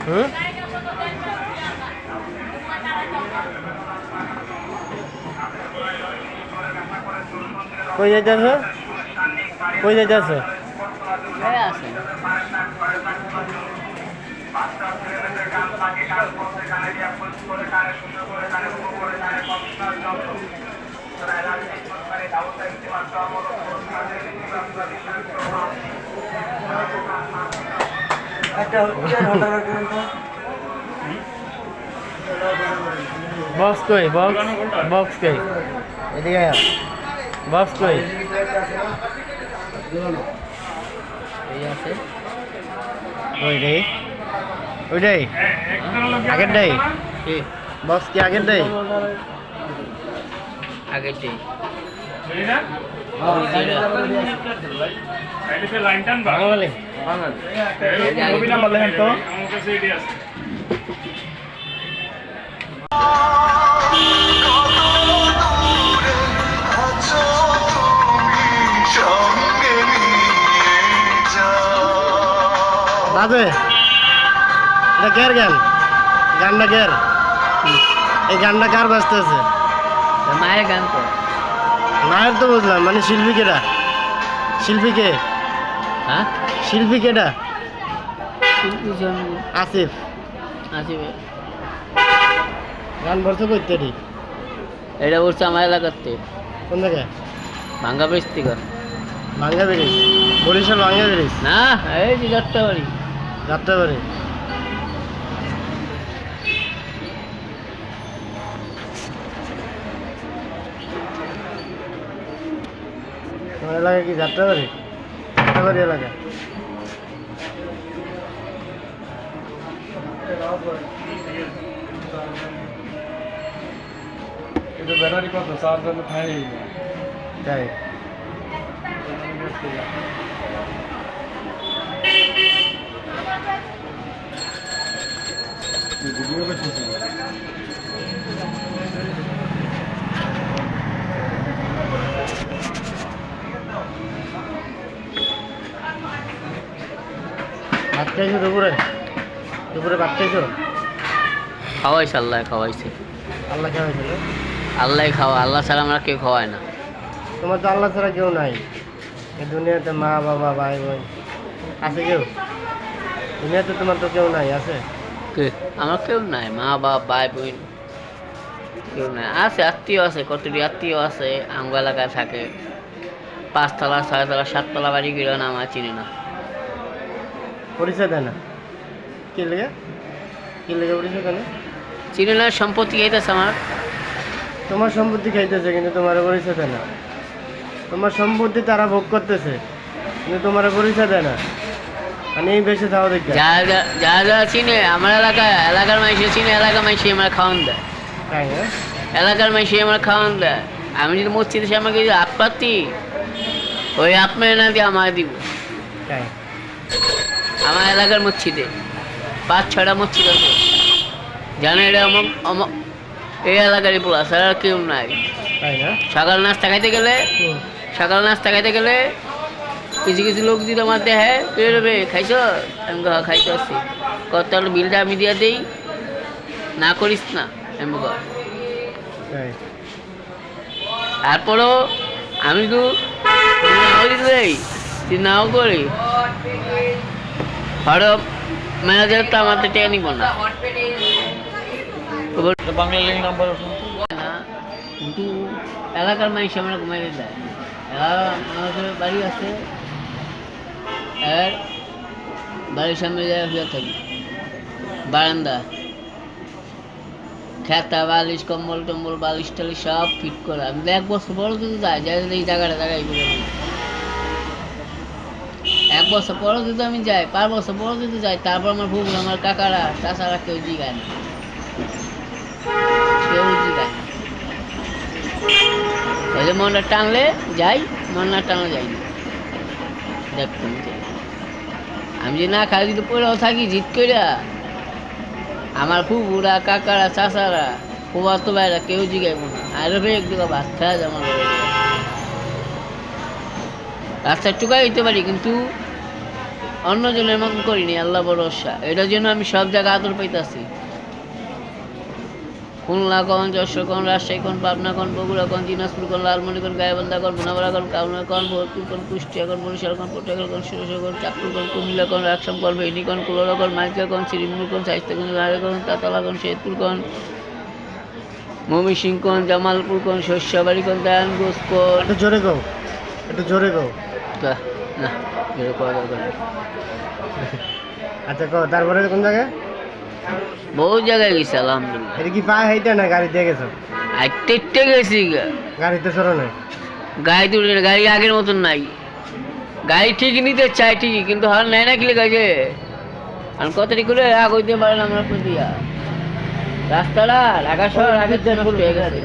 হুম কই যাইতেছ কই যাইতেছ আছে বক্স কই বক্স বক্স কই এদিকে আয় বক্স কই এই আছে ওই রে ওইটাই আগের ডাই কি বক্স কি আগের ডাই আগের দিন বাঙালি তো বাজে এটা কের গান গানটা কের এই গানটা কার বাজতেছে মায়ের গান তো মায়ের তো বুঝলাম মানে শিল্পী কেটা শিল্পী কে হ্যাঁ শিল্পী কেটা জন্ম আসিফ আসবে গান ভরছে করতে ঠিক এটা বলছে আমার এলাকাতে কোন জায়গায় ভাঙ্গা ব্রিজ থেকে ভাঙ্গা ব্রিজ বরিশাল ভাঙ্গা ব্রিজ না এই যে যাত্রাবাড়ি যাত্রাবাড়ি তোমার এলাকা কি যাত্রাবাড়ি যাত্রাবাড়ি এলাকা এটা ব্যাটারি কত চার্জার খাই তাই ভিডিও করতেছি ভাত খাইছো দুপুরে দুপুরে ভাত খাইছো খাওয়াইছে আল্লাহ খাওয়াইছে আল্লাহ খাওয়াইছিল আল্লাহ খাওয়া আল্লাহ ছাড়া আমরা কেউ খাওয়ায় না তোমার তো আল্লাহ ছাড়া কেউ নাই এই দুনিয়াতে মা বাবা ভাই বোন আছে কেউ দুনিয়াতে তোমার তো কেউ নাই আছে কে আমার কেউ নাই মা বাবা ভাই বোন কেউ নাই আছে আত্মীয় আছে কতটি আত্মীয় আছে আঙ্গ এলাকায় থাকে 5 তলা 6 তলা 7 তলা বাড়ি গেলেও না আমার চিনি না পরিচয় দেয় না কি লেগে পরিচয় দেয় না চিনি না সম্পত্তি খাইতেছে আমার তোমার সম্পত্তি খাইতেছে কিন্তু তোমার পরিচয় দেয় না তোমার সম্পত্তি তারা ভোগ করতেছে কিন্তু তোমার পরিচয় দেয় না মানে এই বেশি থাও দেখবে যারা চিনে আমার এলাকার মানুষে চিনে এলাকার মানুষ আমার খাওয়ান দেয় তাই হ্যাঁ এলাকার মানুষ আমার খাওয়ান দেয় আমি যদি মসজিদে এসে আমাকে যদি আপত্তি ওই আপনার না দিয়ে আমার দিব তাই আমার এলাকার মসজিদে 5-6টা মসজিদ আছে জানে এটা এই এলাকারই প্লাস আর কেউ নাই তাই না সকাল নাস্তা খাইতে গেলে কিছু কিছু লোক যদি আমার দেয় বেরোবে খাইছ আমি খাইতে আসছি কত বিলটা আমি দিয়ে দিই না করিস না আমি তাই তারপরও আমি তো নাও করি হঠাৎ ম্যানেজার তো আমার তো টেনে নিব না বাংলা লিঙ্ক নাম্বার না কিন্তু এলাকার মানুষ আমরা ঘুমাই দেয় আমাদের বাড়ি আছে আর বাড়ির সামনে যায় হয়ে থাকি বারান্দা খেতা বালিশ কম্বল টম্বল বালিশ টালিশ সব ফিট করা আমি 1 বছর পরও যদি যাই এই জায়গাটা জায়গায় করে 1 বছর পরও যদি আমি যাই 5 বছর পরও যদি যাই তারপর আমার ভুল আমার কাকারা চাচারা কেউ জিগায় না কেউ জিগায় না ওই যে মনটা টানলে যাই মন না টানলে যাই না দেখতাম আমি যে না খাই যদি পড়েও থাকি জিত করে আমার ফুপুরা কাকারা চাচারা ফুয়াতো ভাইরা কেউ জিগাইব না আরে ভাই একটু ভাত খাওয়া যায় আমার রাস্তায় টুকাই দিতে পারি কিন্তু অন্যজনের মতন করিনি, আল্লাহ ভরসা। এটার জন্য আমি সব জায়গায় আদর পাইতাছি। খুলনা কন, যশোর কন, রাজশাহী কন, পাবনা কন, বগুড়া কন, দিনাজপুর কন, লালমনি কন, গাইবান্ধা কন, বোনাপাড়া কন, কাউনা কন, ভরতপুর কন, কুষ্টিয়া কন, বরিশাল কন, পটুয়াখালী কন, সুরেশ্বর কন, চাঁদপুর কন, কুমিল্লা কন, রাকসাম কন, ভেনী কন, কুলোরা কন, মাইকা কন, শ্রীমুর কন, শাইস্তা কন, গাড়ি কন, তাতলা কন, শেরপুর কন, ময়মনসিংহ কন, জামালপুর কন, শস্যবাড়ি কন, দায়ানগঞ্জ কন। একটু জোরে কও, একটু জোরে কও। তা, না এটা করা দরকার নেই। আচ্ছা কও, তারপরে কোন জায়গায়? বহু জায়গায় গেছি আলহামদুলিল্লাহ। এটা কি পায়ে হাইটা না গাড়ি দিয়ে গেছো? আইতে গেছি গা। গাড়িতে চড়ো নাই? গাড়ি তুলে গাড়ি আগের মতন নাই। গাড়ি ঠিক নিতে চাই ঠিকই, কিন্তু হার নেয় না কিলে গাছে। আর কতটি করে আগ হইতে পারে না আমরা দিয়া রাস্তাটা ঢাকা শহর আগে হয়ে গেছে।